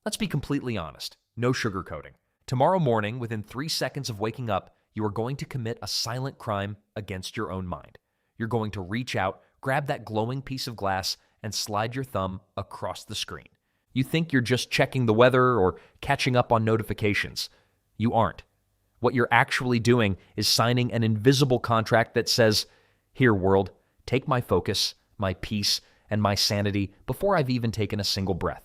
Let's be completely honest. No sugarcoating. Tomorrow morning, within 3 seconds of waking up, you are going to commit a silent crime against your own mind. You're going to reach out, grab that glowing piece of glass, and slide your thumb across the screen. You think you're just checking the weather or catching up on notifications. You aren't. What you're actually doing is signing an invisible contract that says, "Here, world, take my focus, my peace, and my sanity before I've even taken a single breath."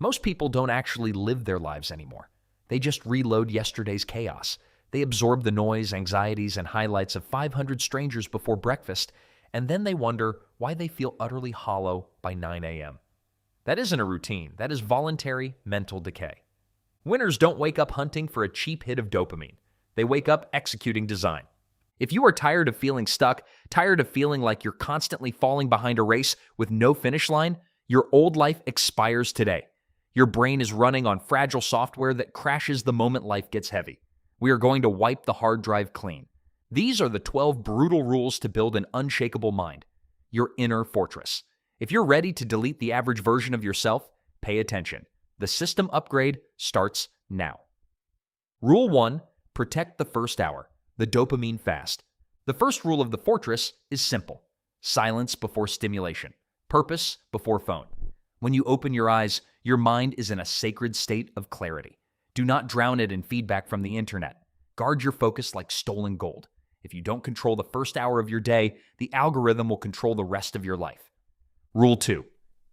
Most people don't actually live their lives anymore. They just reload yesterday's chaos. They absorb the noise, anxieties, and highlights of 500 strangers before breakfast, and then they wonder why they feel utterly hollow by 9 a.m. That isn't a routine. That is voluntary mental decay. Winners don't wake up hunting for a cheap hit of dopamine. They wake up executing design. If you are tired of feeling stuck, tired of feeling like you're constantly falling behind a race with no finish line, your old life expires today. Your brain is running on fragile software that crashes the moment life gets heavy. We are going to wipe the hard drive clean. These are the 12 brutal rules to build an unshakable mind, your inner fortress. If you're ready to delete the average version of yourself, pay attention. The system upgrade starts now. Rule 1, protect the first hour, the dopamine fast. The first rule of the fortress is simple. Silence before stimulation. Purpose before phone. When you open your eyes, your mind is in a sacred state of clarity. Do not drown it in feedback from the internet. Guard your focus like stolen gold. If you don't control the first hour of your day, the algorithm will control the rest of your life. Rule 2,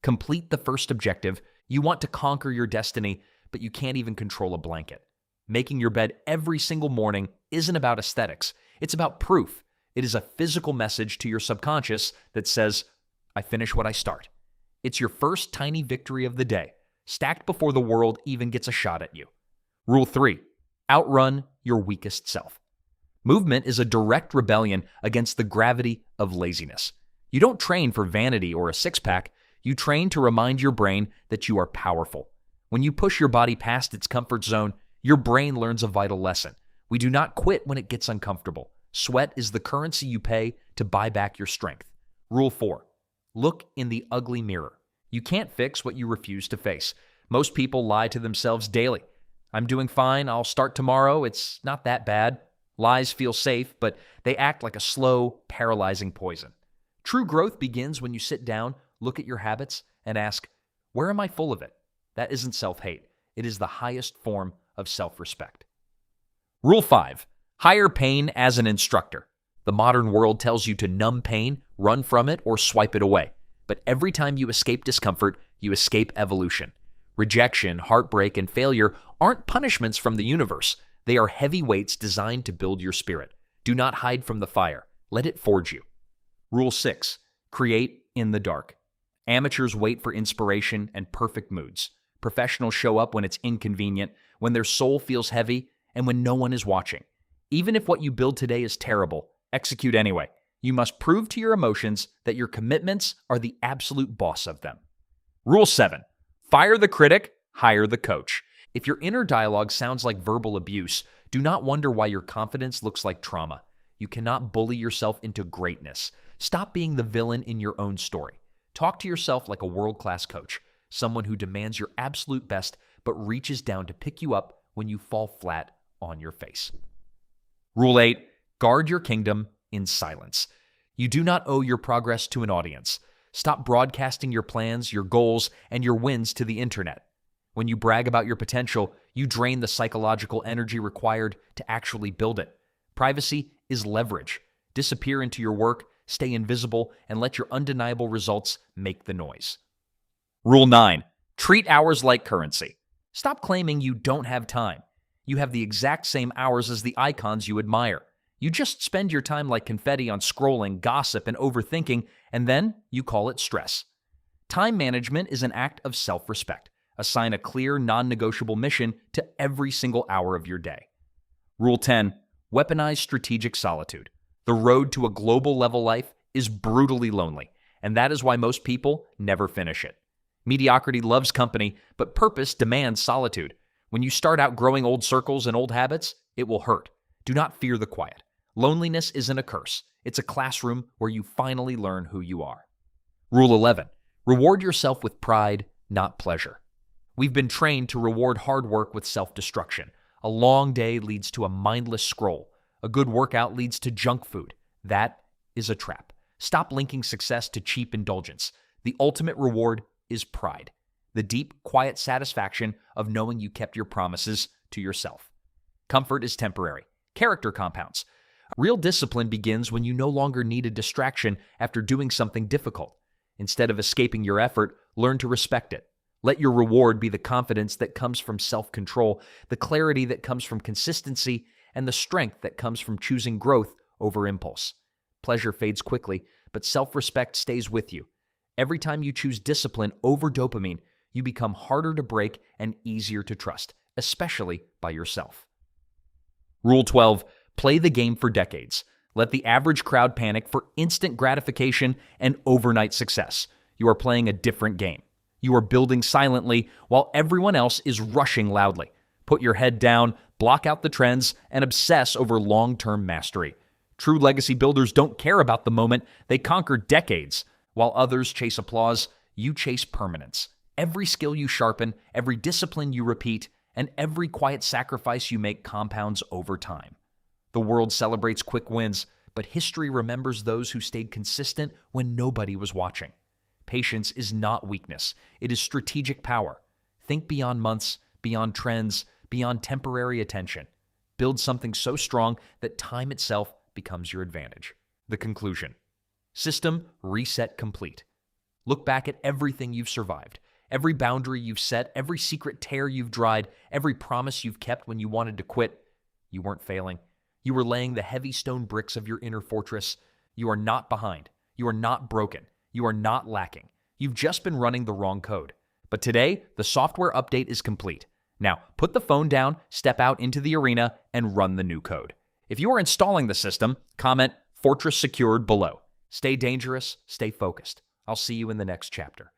complete the first objective. You want to conquer your destiny, but you can't even control a blanket. Making your bed every single morning isn't about aesthetics. It's about proof. It is a physical message to your subconscious that says, "I finish what I start." It's your first tiny victory of the day, stacked before the world even gets a shot at you. Rule 3, outrun your weakest self. Movement is a direct rebellion against the gravity of laziness. You don't train for vanity or a six-pack. You train to remind your brain that you are powerful. When you push your body past its comfort zone, your brain learns a vital lesson. We do not quit when it gets uncomfortable. Sweat is the currency you pay to buy back your strength. Rule 4, look in the ugly mirror. You can't fix what you refuse to face. Most people lie to themselves daily. "I'm doing fine. I'll start tomorrow. It's not that bad." Lies feel safe, but they act like a slow, paralyzing poison. True growth begins when you sit down, look at your habits, and ask, where am I full of it? That isn't self-hate. It is the highest form of self-respect. Rule 5, hire pain as an instructor. The modern world tells you to numb pain, run from it, or swipe it away. But every time you escape discomfort, you escape evolution. Rejection, heartbreak, and failure aren't punishments from the universe. They are heavy weights designed to build your spirit. Do not hide from the fire. Let it forge you. Rule 6, create in the dark. Amateurs wait for inspiration and perfect moods. Professionals show up when it's inconvenient, when their soul feels heavy, and when no one is watching. Even if what you build today is terrible, execute anyway. You must prove to your emotions that your commitments are the absolute boss of them. Rule 7, fire the critic, hire the coach. If your inner dialogue sounds like verbal abuse, do not wonder why your confidence looks like trauma. You cannot bully yourself into greatness. Stop being the villain in your own story. Talk to yourself like a world-class coach, someone who demands your absolute best but reaches down to pick you up when you fall flat on your face. Rule 8, guard your kingdom in silence. You do not owe your progress to an audience. Stop broadcasting your plans, your goals, and your wins to the internet. When you brag about your potential, you drain the psychological energy required to actually build it. Privacy is leverage. Disappear into your work, stay invisible, and let your undeniable results make the noise. Rule 9, treat hours like currency. Stop claiming you don't have time. You have the exact same hours as the icons you admire. You just spend your time like confetti on scrolling, gossip, and overthinking, and then you call it stress. Time management is an act of self-respect. Assign a clear, non-negotiable mission to every single hour of your day. Rule 10, weaponize strategic solitude. The road to a global level life is brutally lonely, and that is why most people never finish it. Mediocrity loves company, but purpose demands solitude. When you start out growing old circles and old habits, it will hurt. Do not fear the quiet. Loneliness isn't a curse. It's a classroom where you finally learn who you are. Rule 11, reward yourself with pride, not pleasure. We've been trained to reward hard work with self-destruction. A long day leads to a mindless scroll. A good workout leads to junk food. That is a trap. Stop linking success to cheap indulgence. The ultimate reward is pride. The deep, quiet satisfaction of knowing you kept your promises to yourself. Comfort is temporary. Character compounds. Real discipline begins when you no longer need a distraction after doing something difficult. Instead of escaping your effort, learn to respect it. Let your reward be the confidence that comes from self-control, the clarity that comes from consistency, and the strength that comes from choosing growth over impulse. Pleasure fades quickly, but self-respect stays with you. Every time you choose discipline over dopamine, you become harder to break and easier to trust, especially by yourself. Rule 12, play the game for decades. Let the average crowd panic for instant gratification and overnight success. You are playing a different game. You are building silently while everyone else is rushing loudly. Put your head down, block out the trends, and obsess over long-term mastery. True legacy builders don't care about the moment, they conquer decades. While others chase applause, you chase permanence. Every skill you sharpen, every discipline you repeat, and every quiet sacrifice you make compounds over time. The world celebrates quick wins, but history remembers those who stayed consistent when nobody was watching. Patience is not weakness, it is strategic power. Think beyond months, beyond trends, beyond temporary attention. Build something so strong that time itself becomes your advantage. The conclusion. System reset complete. Look back at everything you've survived, every boundary you've set, every secret tear you've dried, every promise you've kept when you wanted to quit. You weren't failing. You were laying the heavy stone bricks of your inner fortress. You are not behind. You are not broken. You are not lacking. You've just been running the wrong code. But today, the software update is complete. Now, put the phone down, step out into the arena, and run the new code. If you are installing the system, comment "Fortress Secured" below. Stay dangerous, stay focused. I'll see you in the next chapter.